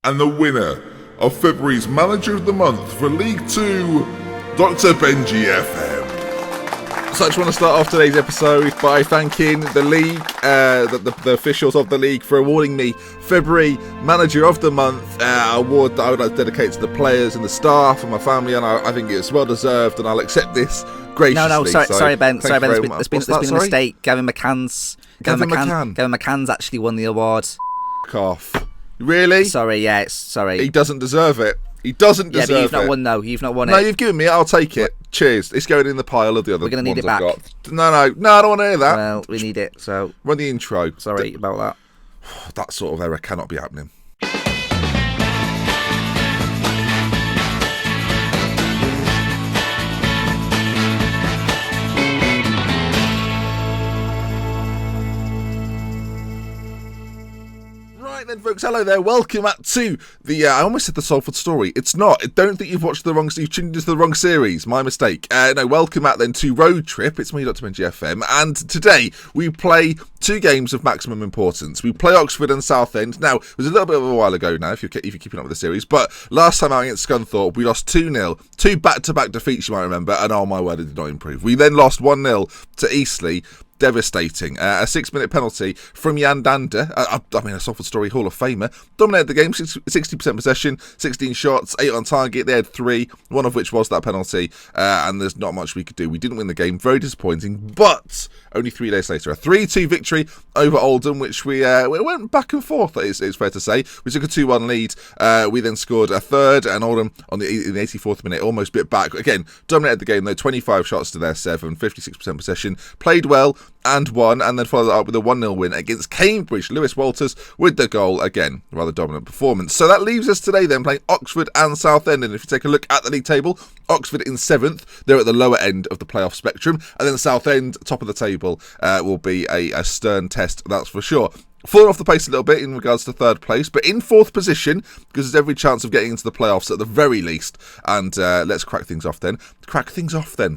And the winner of February's Manager of the Month for League 2, Dr. Benji FM. So I just want to start off today's episode by thanking the league, the officials of the league for awarding me February Manager of the Month award that I would like to dedicate to the players and the staff and my family, and I think it's well deserved, and I'll accept this graciously. No, sorry, Ben. There's been a Sorry? mistake. Gavin McCann's actually won the award. Cough. Really? Sorry. He doesn't deserve it. He doesn't deserve it. Yeah, but you've not won though. You've not won it. No, you've given me it. I'll take it. Cheers. It's going in the pile of the other ones. We're going to need it back. No, I don't want to hear that. Well, we need it, so... Run the intro. Sorry about that. That sort of error cannot be happening. Then, folks, hello there. Welcome back to the. I almost said the Salford story. It's not. I don't think you've watched the wrong. You've tuned into the wrong series. My mistake. No, welcome back then to Roadtrip. It's me, Dr. Benji FM, and today we play two games of maximum importance. We play Oxford and Southend. Now, it was a little bit of a while ago now, if you're keeping up with the series, but last time out against Scunthorpe, we lost 2-0, two back-to-back defeats, you might remember, and oh my word, it did not improve. We then lost 1-0 to Eastleigh. Devastating. A 6-minute penalty from Jan Dander, a Salford Story Hall of Famer, dominated the game, 60% possession, 16 shots, 8 on target. They had 3, one of which was that penalty, and there's not much we could do. We didn't win the game, very disappointing, but only 3 days later, a 3-2 victory over Oldham, which we went back and forth, it's fair to say. We took a 2-1 lead, we then scored a third, and Oldham in the 84th minute almost bit back. Again, dominated the game though, 25 shots to their 7, 56% possession, played well, and won, and then followed that up with a 1-0 win against Cambridge. Lewis Walters with the goal. Again, rather dominant performance. So that leaves us today then playing Oxford and Southend. And if you take a look at the league table, Oxford in 7th. They're at the lower end of the playoff spectrum. And then Southend, top of the table, will be a stern test, that's for sure. Falling off the pace a little bit in regards to third place, but in 4th position, because there's every chance of getting into the playoffs at the very least. And let's crack things off then.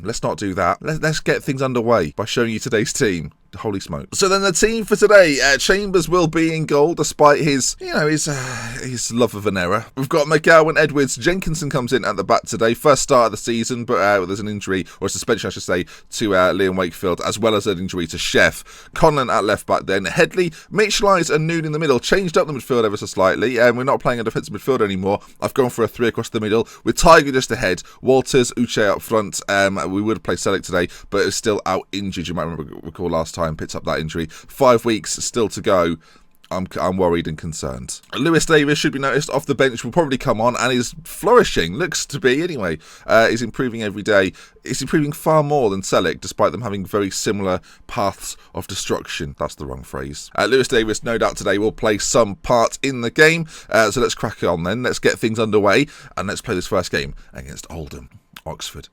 Let's not do that. Let's get things underway by showing you today's team. Holy smoke. So then the team for today, Chambers will be in goal despite his love of an error. We've got McGowan, Edwards, Jenkinson comes in at the back today. First start of the season, but there's an injury, or a suspension I should say, to Liam Wakefield, as well as an injury to Sheff. Conlon at left back then. Headley, Mitch Lyes and Noon in the middle. Changed up the midfield ever so slightly, and we're not playing a defensive midfield anymore. I've gone for a 3 across the middle, with Tiger just ahead. Walters, Uche up front. We would have played Selleck today, but it's still out injured. You might recall last time, picked up that injury. 5 weeks still to go. I'm worried and concerned. Lewis Davis should be noticed off the bench, will probably come on and is flourishing, looks to be anyway. He's improving every day. He's improving far more than Selleck, despite them having very similar paths of destruction. That's the wrong phrase. Lewis Davis, no doubt today, will play some part in the game. So let's crack on then. Let's get things underway and let's play this first game against Oldham. Oxford.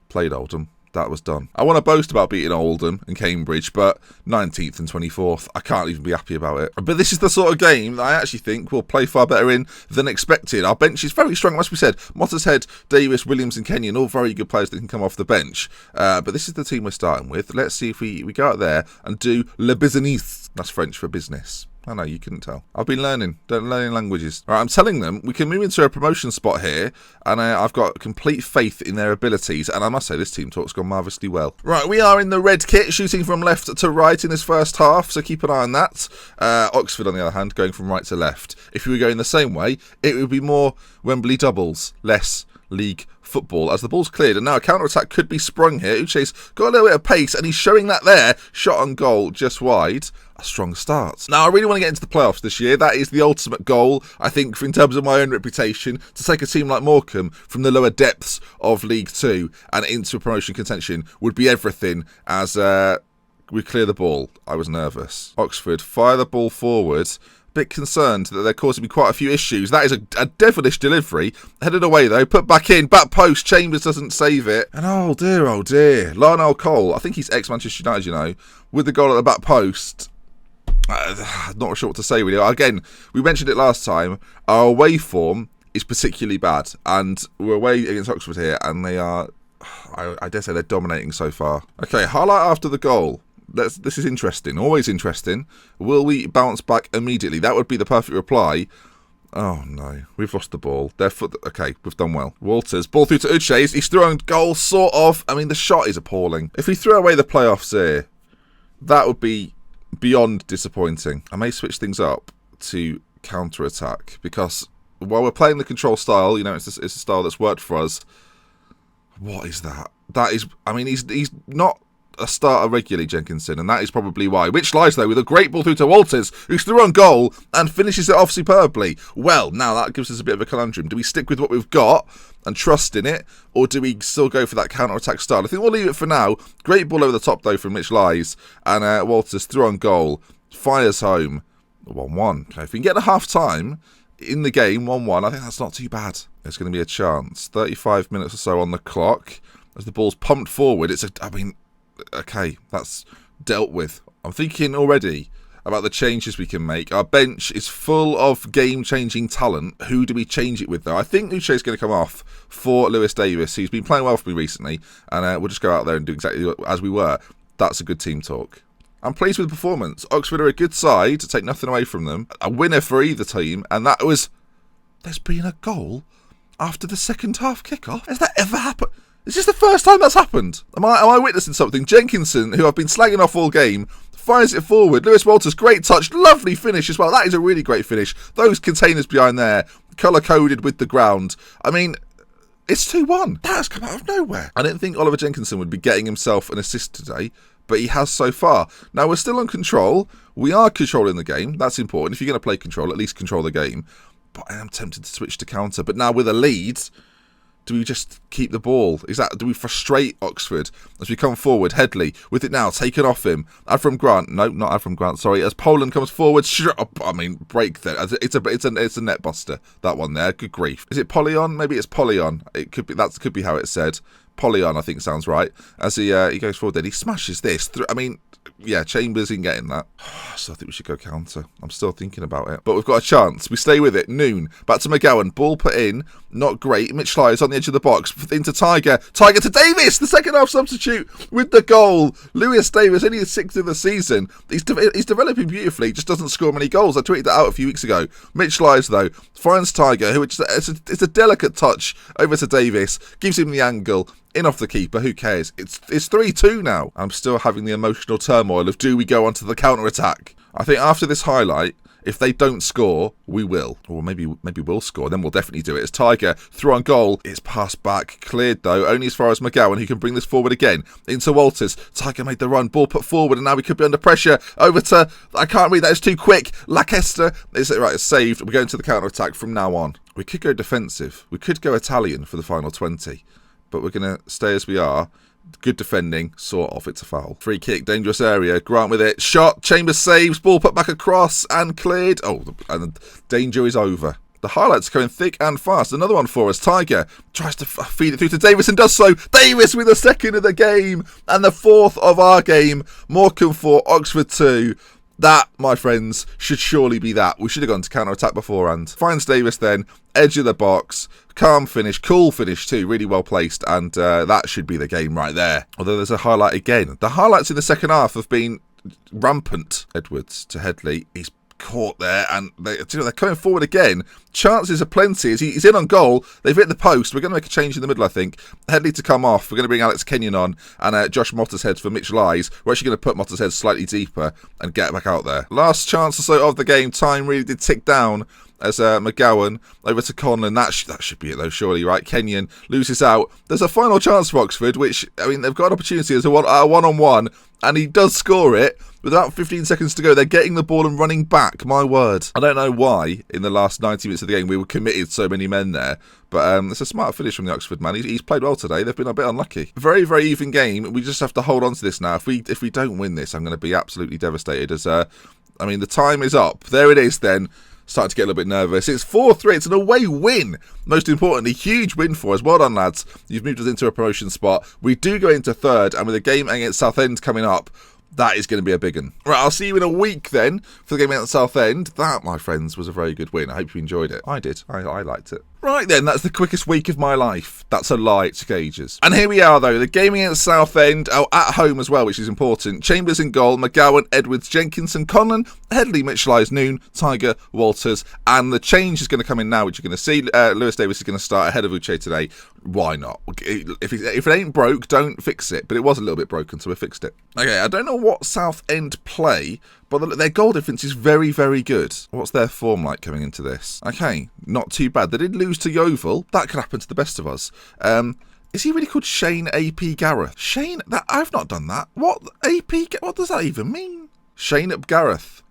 Played Oldham. That was done. I want to boast about beating Oldham and Cambridge, but 19th and 24th, I can't even be happy about it. But this is the sort of game that I actually think we'll play far better in than expected. Our bench is very strong, must be said. Mottershead, Davis, Williams and Kenyon, all very good players that can come off the bench. But this is the team we're starting with. Let's see if we go out there and do le business. That's French for business. I know, you couldn't tell. I've been learning languages. All right, I'm telling them we can move into a promotion spot here, and I've got complete faith in their abilities, and I must say this team talk's gone marvellously well. Right, we are in the red kit, shooting from left to right in this first half, so keep an eye on that. Oxford, on the other hand, going from right to left. If we were going the same way, it would be more Wembley doubles, less league football, as the ball's cleared, and now a counter-attack could be sprung here. Uche's got a little bit of pace, and he's showing that there. Shot on goal, just wide. A strong start. Now, I really want to get into the playoffs this year. That is the ultimate goal, I think, in terms of my own reputation, to take a team like Morecambe from the lower depths of League 2 and into promotion contention would be everything, as we clear the ball. I was nervous. Oxford fire the ball forward. Bit concerned that they're causing me quite a few issues. That is a devilish delivery. Headed away though, put back in, back post, Chambers doesn't save it. And oh dear, Lionel Cole, I think he's ex-Manchester United, you know, with the goal at the back post. Not sure what to say really. Again, we mentioned it last time, our away form is particularly bad, and we're away against Oxford here, and they are, I dare say they're dominating so far. Okay, highlight after the goal. This is interesting, always interesting. Will we bounce back immediately? That would be the perfect reply. Oh no, we've lost the ball. Okay, we've done well. Walters, ball through to Uche. He's through on goal, sort of. I mean, the shot is appalling. If we threw away the playoffs here, that would be beyond disappointing. I may switch things up to counter-attack because while we're playing the control style, it's a style that's worked for us. What is that? That is, I mean, he's not a starter regularly, Jenkinson, and that is probably why. Which lies, though, with a great ball through to Walters, who's through on goal and finishes it off superbly. Well, now that gives us a bit of a conundrum. Do we stick with what we've got and trust in it, or do we still go for that counter-attack style? I think we'll leave it for now. Great ball over the top, though, from Mitch Lies, and Walters through on goal, fires home 1-1. Okay, if we can get to half-time in the game, 1-1, I think that's not too bad. There's going to be a chance. 35 minutes or so on the clock. As the ball's pumped forward, okay, that's dealt with. I'm thinking already about the changes we can make. Our bench is full of game-changing talent. Who do we change it with, though? I think Uche's going to come off for Lewis Davis, who's been playing well for me recently, and we'll just go out there and do exactly as we were. That's a good team talk. I'm pleased with the performance. Oxford are a good side, to take nothing away from them. A winner for either team, and that was... There's been a goal after the second half kickoff? Has that ever happened? Is this the first time that's happened? Am I witnessing something? Jenkinson, who I've been slagging off all game, fires it forward. Lewis Walters, great touch, lovely finish as well. That is a really great finish. Those containers behind there, colour-coded with the ground. I mean, it's 2-1. That has come out of nowhere. I didn't think Oliver Jenkinson would be getting himself an assist today, but he has so far. Now, we're still on control. We are controlling the game. That's important. If you're going to play control, at least control the game. But I am tempted to switch to counter. But now with a lead... Do we just keep the ball? Do we frustrate Oxford as we come forward? Headley with it now, taken off him. Avram Grant, no, not Avram Grant. Sorry, as Poland comes forward, break there. It's a net buster. That one there. Good grief. Is it Polyon? Maybe it's Polyon. It could be. That could be how it's said. Polyon, I think sounds right. As he goes forward, then he smashes this. Yeah, Chambers in getting that. So I think we should go counter. I'm still thinking about it. But we've got a chance. We stay with it. Noon. Back to McGowan. Ball put in. Not great. Mitch Lyers on the edge of the box. Into Tiger. Tiger to Davis. The second half substitute with the goal. Lewis Davis, only the 6th of the season. He's developing beautifully. Just doesn't score many goals. I tweeted that out a few weeks ago. Mitch Lyers, though, finds Tiger, who it's a delicate touch over to Davis. Gives him the angle. In off the keeper, who cares? It's 3-2 now. I'm still having the emotional turmoil of do we go onto the counter-attack? I think after this highlight, if they don't score, we will. Or maybe we'll score, then we'll definitely do it. As Tiger through on goal, it's passed back, cleared though, only as far as McGowan, who can bring this forward again. Into Walters. Tiger made the run, ball put forward, and now we could be under pressure. Over to, I can't read that, it's too quick. Lackester. It's saved. We're going to the counter-attack from now on. We could go defensive. We could go Italian for the final 20. But we're going to stay as we are. Good defending, sort of. It's a foul. Free kick, dangerous area. Grant with it. Shot. Chambers saves. Ball put back across and cleared. Oh, and the danger is over. The highlights are going thick and fast. Another one for us. Tiger tries to feed it through to Davis and does so. Davis with the second of the game and the 4th of our game. Morecambe 4, Oxford 2. That, my friends, should surely be that. We should have gone to counter-attack beforehand. Finds Davis then, edge of the box, calm finish, cool finish too, really well placed, and that should be the game right there. Although there's a highlight again. The highlights in the second half have been rampant. Edwards to Headley, he's caught there, and they're coming forward again. Chances are plenty. He's in on goal. They've hit the post. We're going to make a change in the middle, I think. Headley to come off. We're going to bring Alex Kenyon on, and Josh Mottershead for Mitch Lies. We're actually going to put Mottershead slightly deeper and get back out there. Last chance or so of the game. Time really did tick down as McGowan over to Conlon. That should be it though, surely, right? Kenyon loses out. There's a final chance for Oxford, which, I mean, they've got an opportunity as a one-on-one, and he does score it. With about 15 seconds to go, they're getting the ball and running back. My word. I don't know why, in the last 90 minutes of the game, we were committed so many men there. But it's a smart finish from the Oxford man. He's played well today. They've been a bit unlucky. Very, very even game. We just have to hold on to this now. If we don't win this, I'm going to be absolutely devastated. As the time is up. There it is then. Starting to get a little bit nervous. It's 4-3. It's an away win. Most importantly, huge win for us. Well done, lads. You've moved us into a promotion spot. We do go into third, and with a game against Southend coming up, that is going to be a big one. Right, I'll see you in a week then for the game against Southend. That, my friends, was a very good win. I hope you enjoyed it. I did. I liked it. Right then, that's the quickest week of my life. That's a lie, it took ages. And here we are though, the game against Southend, at home as well, which is important. Chambers in goal, McGowan, Edwards, Jenkinson, Conlon, Headley, Mitchell-Eyes, Noon, Tiger, Walters, and the change is going to come in now, which you're going to see. Lewis Davis is going to start ahead of Uche today. Why not? If it ain't broke, don't fix it. But it was a little bit broken, so we fixed it. Okay, I don't know what Southend play, but their goal difference is very, very good. What's their form like coming into this? Okay, not too bad. They did lose to Yeovil. That could happen to the best of us. Is he really called Shane AP Gareth? Shane? I've not done that. What? AP? What does that even mean? Shane Ap Gareth.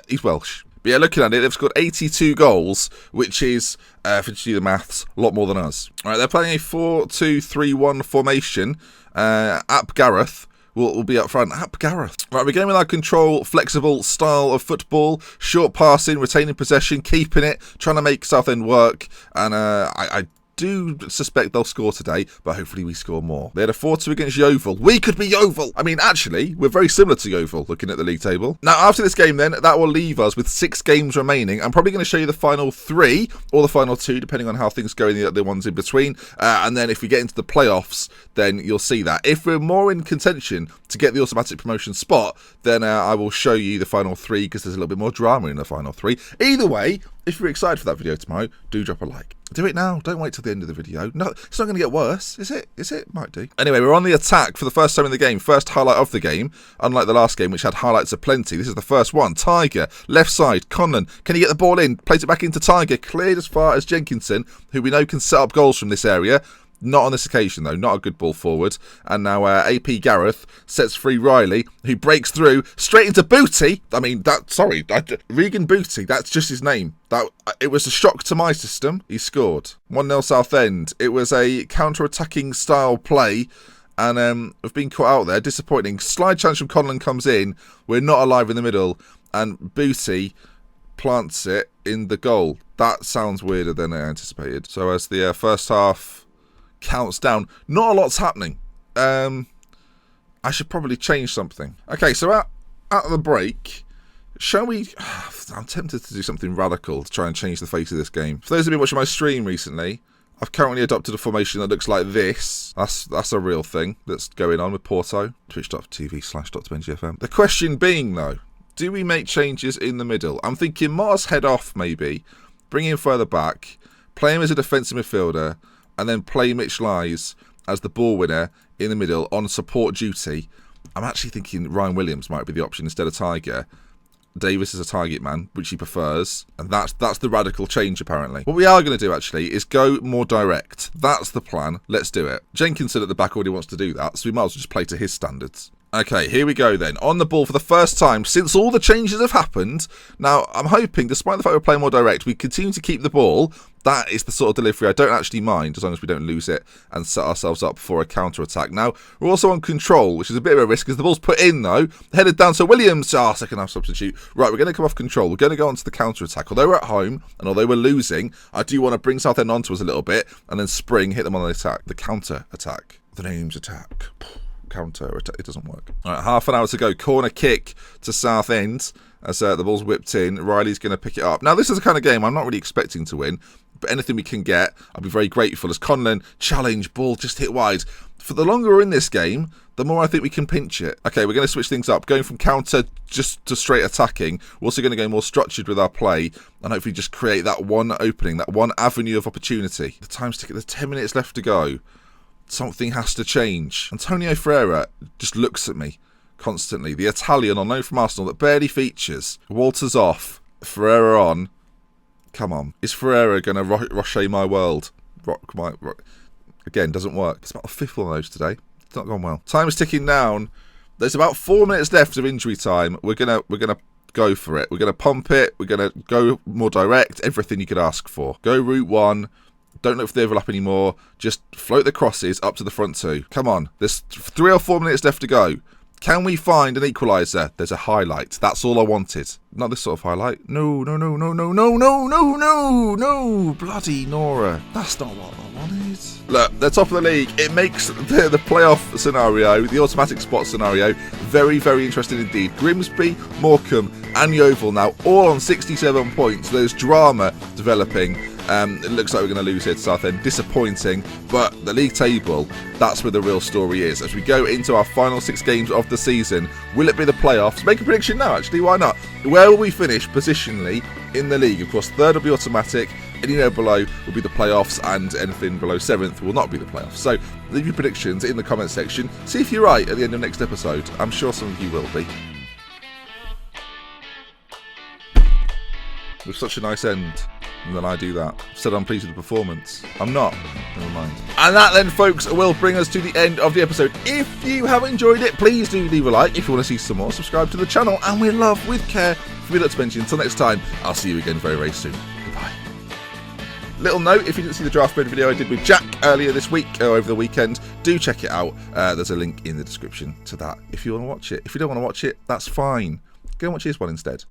He's Welsh. But yeah, looking at it, they've scored 82 goals, which is, if you do the maths, a lot more than us. All right, they're playing a 4-2-3-1 formation. Ap Gareth will be up front. Ap Gareth. Right, we're going with our control, flexible style of football, short passing, retaining possession, keeping it, trying to make Southend work, and I do suspect they'll score today, but hopefully we score more. They had a 4-2 against Yeovil. We could be Yeovil! I mean, actually, we're very similar to Yeovil, looking at the league table. Now, after this game then, that will leave us with 6 games remaining. I'm probably going to show you the final 3, or the final 2, depending on how things go in the ones in between. And then if we get into the playoffs, then you'll see that. If we're more in contention to get the automatic promotion spot, then I will show you the final 3, because there's a little bit more drama in the final 3. Either way, if you're excited for that video tomorrow, do drop a like. Do it now. Don't wait till the end of the video. No, it's not going to get worse, is it? Is it? Might do. Anyway, we're on the attack for the first time in the game. First highlight of the game, unlike the last game, which had highlights aplenty. This is the first one. Tiger, left side, Conlon. Can he get the ball in? Plays it back into Tiger. Cleared as far as Jenkinson, who we know can set up goals from this area. Not on this occasion, though. Not a good ball forward. And now AP Gareth sets free Riley, who breaks through straight into Booty. I mean, Regan Booty. That's just his name. It was a shock to my system. He scored. 1-0 Southend. It was a counter-attacking style play. And we've been caught out there. Disappointing. Slide challenge from Conlon comes in. We're not alive in the middle. And Booty plants it in the goal. That sounds weirder than I anticipated. So as the first half counts down, not a lot's happening. I should probably change something. Okay, so at the break, shall we... I'm tempted to do something radical to try and change the face of this game. For those of you watching my stream recently, I've currently adopted a formation that looks like this. That's a real thing that's going on with Porto. Twitch.tv/DrBenjiFM. The question being, though, do we make changes in the middle? I'm thinking Mars head off, maybe. Bring him further back. Play him as a defensive midfielder. And then play Mitchell-Eyes as the ball winner in the middle on support duty. I'm actually thinking Ryan Williams might be the option instead of Tiger. Davis is a target man, which he prefers. And that's the radical change, apparently. What we are going to do, actually, is go more direct. That's the plan. Let's do it. Jenkinson at the back already wants to do that, so we might as well just play to his standards. Okay, here we go then. On the ball for the first time since all the changes have happened. Now, I'm hoping, despite the fact we're playing more direct, we continue to keep the ball. That is the sort of delivery I don't actually mind, as long as we don't lose it and set ourselves up for a counter-attack. Now, we're also on control, which is a bit of a risk, because the ball's put in, though. Headed down to Williams. Second half substitute. Right, we're going to come off control. We're going to go on to the counter-attack. Although we're at home, and although we're losing, I do want to bring Southend onto us a little bit, and then hit them on the attack. The counter-attack. The name's attack. Counter attack. It doesn't work. All right, half an hour to go. Corner kick to Southend as the ball's whipped in. Riley's going to pick it up. Now, this is the kind of game I'm not really expecting to win, but anything we can get, I'll be very grateful. As Conlon, challenge, ball just hit wide. For the longer we're in this game, the more I think we can pinch it. Okay, we're going to switch things up. Going from counter just to straight attacking. We're also going to go more structured with our play and hopefully just create that one opening, that one avenue of opportunity. The time's ticking. There's 10 minutes left to go. Something has to change. Antonio Ferreira just looks at me constantly. The Italian on loan from Arsenal that barely features. Walters off. Ferreira on. Come on. Is Ferreira going to rocher my world? Again, doesn't work. It's about the 5th one of those today. It's not gone well. Time is ticking down. There's about 4 minutes left of injury time. We're gonna go for it. We're gonna pump it. We're gonna go more direct. Everything you could ask for. Go route 1. Don't look for the overlap anymore. Just float the crosses up to the front 2. Come on. There's 3 or 4 minutes left to go. Can we find an equaliser? There's a highlight. That's all I wanted. Not this sort of highlight. No. Bloody Nora. That's not what I wanted. Look, they're top of the league. It makes the playoff scenario, the automatic spot scenario, very, very interesting indeed. Grimsby, Morecambe and Yeovil now all on 67 points. There's drama developing. It looks like we're going to lose here to Southend. Disappointing, but the league table, that's where the real story is. As we go into our final 6 games of the season, will it be the playoffs? Make a prediction now, actually, why not? Where will we finish positionally in the league? Of course, 3rd will be automatic. Anywhere below will be the playoffs, and anything below 7th will not be the playoffs. So leave your predictions in the comment section. See if you're right at the end of next episode. I'm sure some of you will be. With such a nice end, and then I do that. I've said I'm pleased with the performance. I'm not. Never mind. And that then, folks, will bring us to the end of the episode. If you have enjoyed it, please do leave a like. If you want to see some more, subscribe to the channel, and we love with care. For me, Dr. Benji. Until next time, I'll see you again very, very soon. Goodbye. Little note, if you didn't see the draft mode video I did with Jack earlier this week, or over the weekend, do check it out. There's a link in the description to that if you want to watch it. If you don't want to watch it, that's fine. Go and watch his one instead.